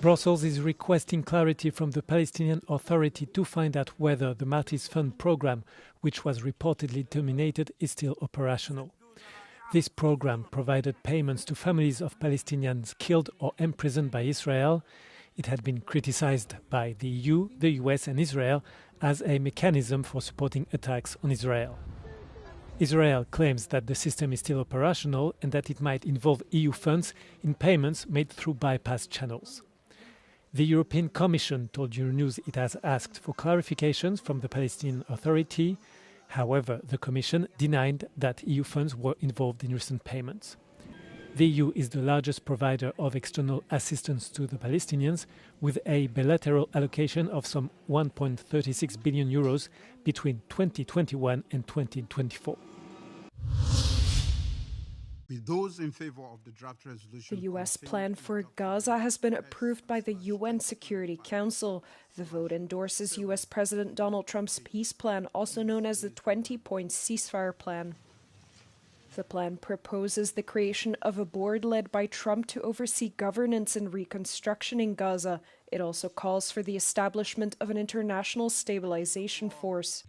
Brussels is requesting clarity from the Palestinian Authority to find out whether the Martyrs Fund program, which was reportedly terminated, is still operational. This program provided payments to families of Palestinians killed or imprisoned by Israel. It had been criticized by the EU, the US and Israel as a mechanism for supporting attacks on Israel. Israel claims that the system is still operational and that it might involve EU funds in payments made through bypass channels. The European Commission told Euronews it has asked for clarifications from the Palestinian Authority. However, the Commission denied that EU funds were involved in recent payments. The EU is the largest provider of external assistance to the Palestinians, with a bilateral allocation of some 1.36 billion euros between 2021 and 2024. With those in favor of the draft resolution, the U.S. plan for Gaza has been approved by the UN Security Council. The vote endorses U.S. President Donald Trump's peace plan, also known as the 20-point ceasefire plan. The plan proposes the creation of a board led by Trump to oversee governance and reconstruction in Gaza. It also calls for the establishment of an international stabilization force.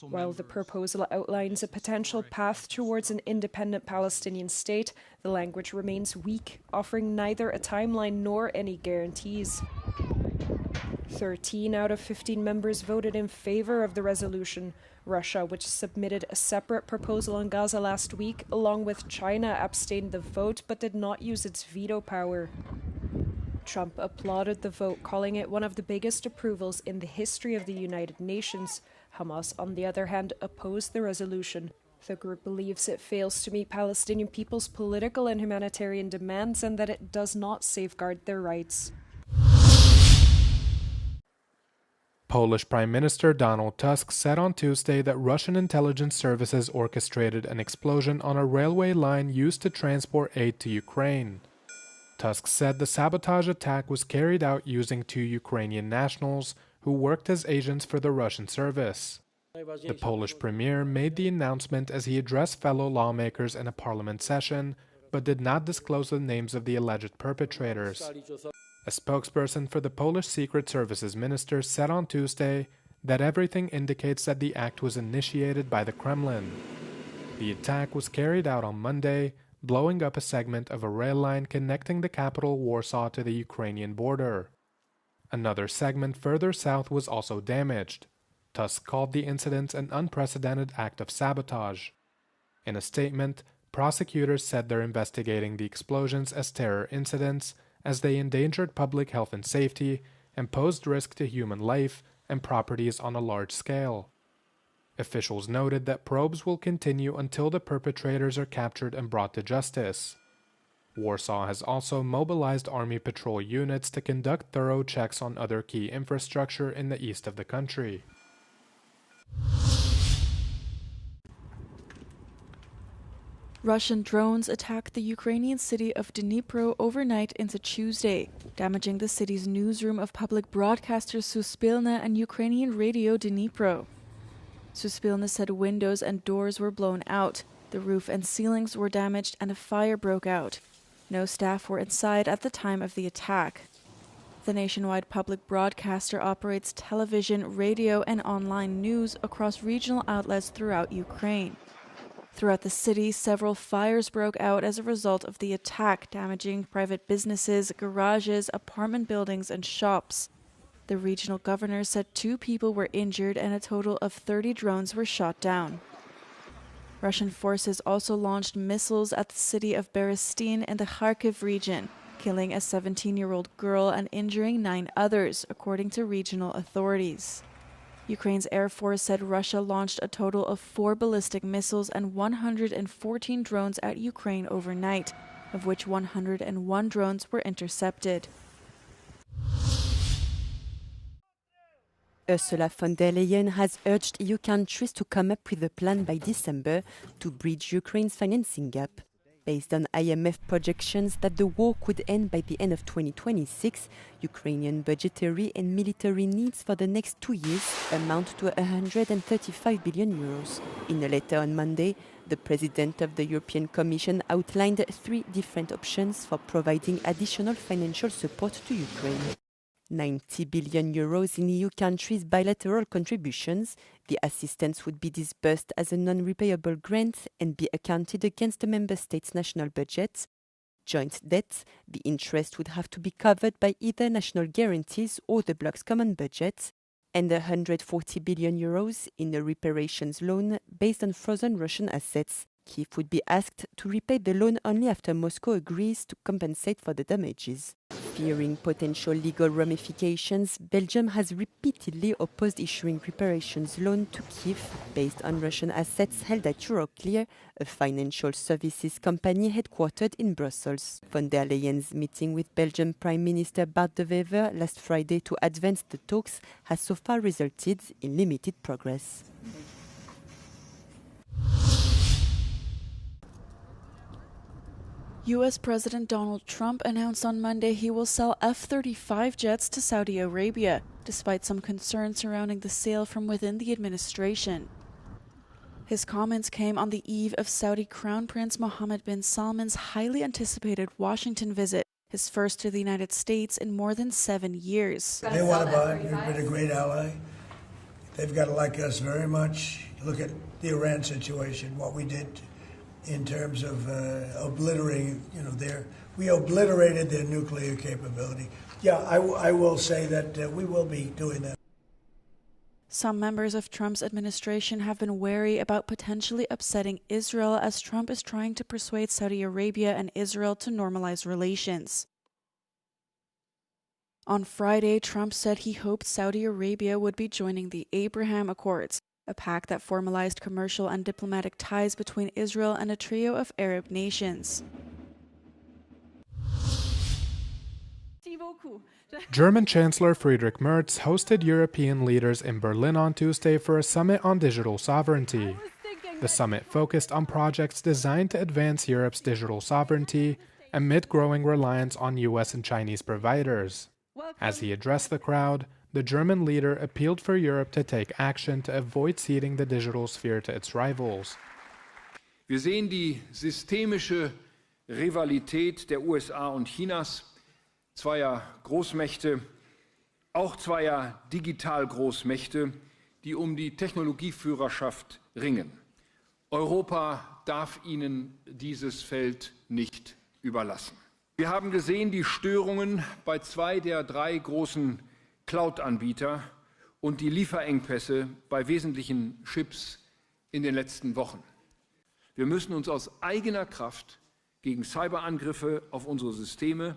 While the proposal outlines a potential path towards an independent Palestinian state, the language remains weak, offering neither a timeline nor any guarantees. 13 out of 15 members voted in favor of the resolution. Russia, which submitted a separate proposal on Gaza last week, along with China, abstained the vote but did not use its veto power. Trump applauded the vote, calling it one of the biggest approvals in the history of the United Nations. Hamas, on the other hand, opposed the resolution. The group believes it fails to meet Palestinian people's political and humanitarian demands and that it does not safeguard their rights. Polish Prime Minister Donald Tusk said on Tuesday that Russian intelligence services orchestrated an explosion on a railway line used to transport aid to Ukraine. Tusk said the sabotage attack was carried out using 2 Ukrainian nationals who worked as agents for the Russian service. The Polish premier made the announcement as he addressed fellow lawmakers in a parliament session, but did not disclose the names of the alleged perpetrators. A spokesperson for the Polish Secret Services minister said on Tuesday that everything indicates that the act was initiated by the Kremlin. The attack was carried out on Monday, blowing up a segment of a rail line connecting the capital Warsaw to the Ukrainian border. Another segment further south was also damaged. Tusk called the incident an unprecedented act of sabotage. In a statement, prosecutors said they're investigating the explosions as terror incidents, as they endangered public health and safety and posed risk to human life and properties on a large scale. Officials noted that probes will continue until the perpetrators are captured and brought to justice. Warsaw has also mobilized army patrol units to conduct thorough checks on other key infrastructure in the east of the country. Russian drones attacked the Ukrainian city of Dnipro overnight into Tuesday, damaging the city's newsroom of public broadcaster Suspilne and Ukrainian radio Dnipro. Suspilne said windows and doors were blown out, the roof and ceilings were damaged, and a fire broke out. No staff were inside at the time of the attack. The nationwide public broadcaster operates television, radio, and online news across regional outlets throughout Ukraine. Throughout the city, several fires broke out as a result of the attack, damaging private businesses, garages, apartment buildings, and shops. The regional governor said 2 people were injured and a total of 30 drones were shot down. Russian forces also launched missiles at the city of Berestyn in the Kharkiv region, killing a 17-year-old girl and injuring 9 others, according to regional authorities. Ukraine's Air Force said Russia launched a total of 4 ballistic missiles and 114 drones at Ukraine overnight, of which 101 drones were intercepted. Ursula von der Leyen has urged EU countries to come up with a plan by December to bridge Ukraine's financing gap. Based on IMF projections that the war could end by the end of 2026, Ukrainian budgetary and military needs for the next 2 years amount to 135 billion euros. In a letter on Monday, The President of the European Commission outlined 3 different options for providing additional financial support to Ukraine. 90 billion euros in EU countries' bilateral contributions. The assistance would be disbursed as a non-repayable grant and be accounted against the member states' national budgets. Joint debt, the interest would have to be covered by either national guarantees or the bloc's common budget, and 140 billion euros in a reparations loan based on frozen Russian assets. Kyiv would be asked to repay the loan only after Moscow agrees to compensate for the damages. Fearing potential legal ramifications, Belgium has repeatedly opposed issuing reparations loan to Kyiv based on Russian assets held at Euroclear, a financial services company headquartered in Brussels. Von der Leyen's meeting with Belgian Prime Minister Bart de Wever last Friday to advance the talks has so far resulted in limited progress. U.S. President Donald Trump announced on Monday he will sell F-35 jets to Saudi Arabia, despite some concerns surrounding the sale from within the administration. His comments came on the eve of Saudi Crown Prince Mohammed bin Salman's highly anticipated Washington visit, his first to the United States in more than 7 years. They want to buy. We've been a great ally. They've got to like us very much. Look at the Iran situation, what we did in terms of obliterating, we obliterated their nuclear capability. Yeah, I will say that we will be doing that. Some members of Trump's administration have been wary about potentially upsetting Israel as Trump is trying to persuade Saudi Arabia and Israel to normalize relations. On Friday, Trump said he hoped Saudi Arabia would be joining the Abraham Accords, a pact that formalized commercial and diplomatic ties between Israel and a trio of Arab nations. German Chancellor Friedrich Merz hosted European leaders in Berlin on Tuesday for a summit on digital sovereignty. The summit focused on projects designed to advance Europe's digital sovereignty amid growing reliance on US and Chinese providers. As he addressed the crowd, the German leader appealed for Europe to take action to avoid ceding the digital sphere to its rivals. Wir sehen die systemische Rivalität der USA und Chinas, zweier Großmächte, auch zweier Digitalgroßmächte, die um die Technologieführerschaft ringen. Europa darf ihnen dieses Feld nicht überlassen. Wir haben gesehen die Störungen bei 2 der 3 großen Cloud-Anbieter und die Lieferengpässe bei wesentlichen Chips in den letzten Wochen. Wir müssen uns aus eigener Kraft gegen Cyberangriffe auf unsere Systeme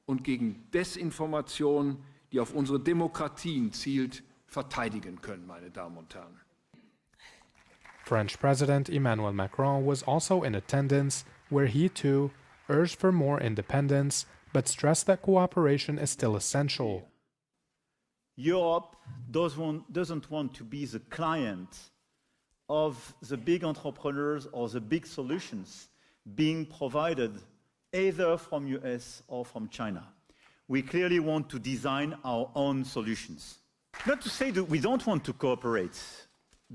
und gegen Desinformation, die auf unsere Demokratien zielt, verteidigen können, meine Damen und Herren. French President Emmanuel Macron was also in attendance, where he too urged for more independence, but stressed that cooperation is still essential. Europe doesn't want to be the client of the big entrepreneurs or the big solutions being provided either from US or from China. We clearly want to design our own solutions. Not to say that we don't want to cooperate.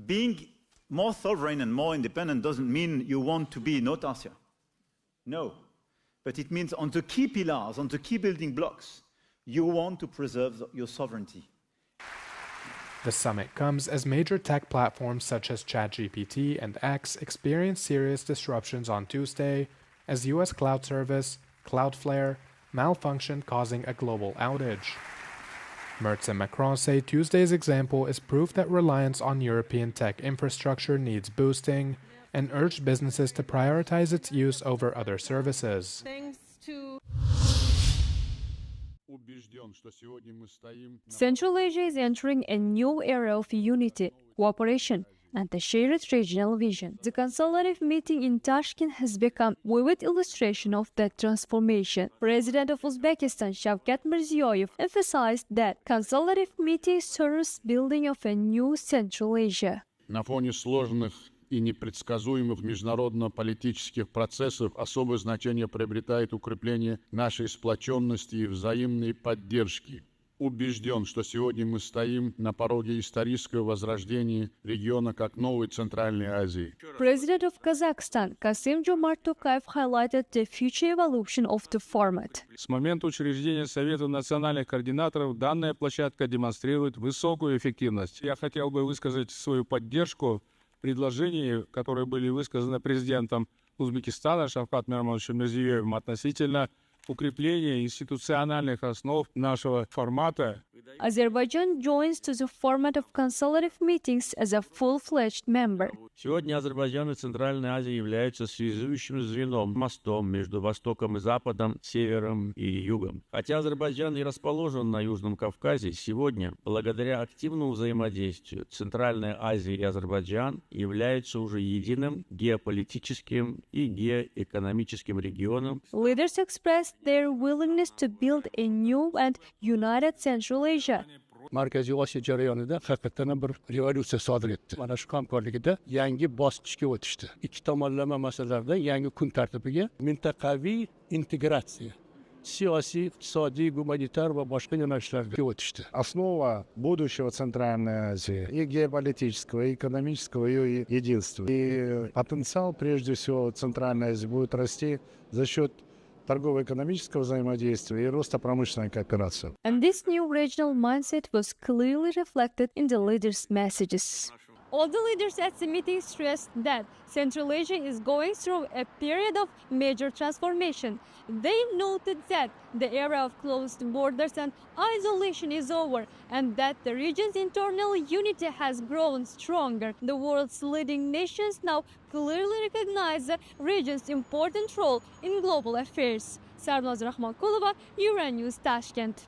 Being more sovereign and more independent doesn't mean you want to be in autarcia. No. But it means on the key pillars, on the key building blocks, you want to preserve your sovereignty. The summit comes as major tech platforms such as ChatGPT and X experienced serious disruptions on Tuesday as US cloud service, Cloudflare, malfunctioned, causing a global outage. Merz and Macron say Tuesday's example is proof that reliance on European tech infrastructure needs boosting and urged businesses to prioritize its use over other services. Central Asia is entering a new era of unity, cooperation, and a shared regional vision. The consultative meeting in Tashkent has become a vivid illustration of that transformation. President of Uzbekistan Shavkat Mirziyoyev emphasized that consultative meeting serves building of a new Central Asia. На фоне сложных и непредсказуемых международно-политических процессов особое значение приобретает укрепление нашей сплоченности и взаимной поддержки. убежден, что сегодня мы стоим на пороге исторического возрождения региона как новой Центральной Азии. President of Kazakhstan, Kassym-Jomart Tokayev, highlighted the future evolution of the format. С момента учреждения Совета национальных координаторов данная площадка демонстрирует высокую эффективность. Я хотел бы высказать свою поддержку предложений, которые были высказаны президентом Узбекистана Шавкат Миромоновичем Мирзиёевым относительно укрепления институциональных основ нашего формата. Azerbaijan joins to the format of consultative meetings as a full-fledged member. Сегодня Азербайджан и Центральная Азия являются связующим звеном, мостом между Востоком и Западом, Севером и Югом. Хотя Азербайджан и расположен на Южном Кавказе, сегодня, благодаря активному взаимодействию, Центральная Азия и Азербайджан являются уже единым геополитическим и геоэкономическим регионом. Leaders expressed their willingness to build a new and united Central Asia. Markaziy Osiyo jarayonida haqiqatan bir revolyutsiya sodir etdi. Mana shu hamkorligida yangi bosqichga o'tishdi. Ikki tomonlama masalalarda yangi kun tartibiga mintaqaviy integratsiya, siyosiy, iqtisodiy, gumanitar va boshqa yo'nalishlarga o'tishdi. Основа будущего Центральной Азии и геополитического, и экономического ее единства. И потенциал, прежде всего, Центральной Азии будет расти за счет торгово-экономического взаимодействия и роста промышленной кооперации. And this new regional mindset was clearly reflected in the leaders' messages. All the leaders at the meeting stressed that Central Asia is going through a period of major transformation. They noted that the era of closed borders and isolation is over, and that the region's internal unity has grown stronger. The world's leading nations now clearly recognize the region's important role in global affairs. Sarnoz Rahmankulova, euronews, Tashkent.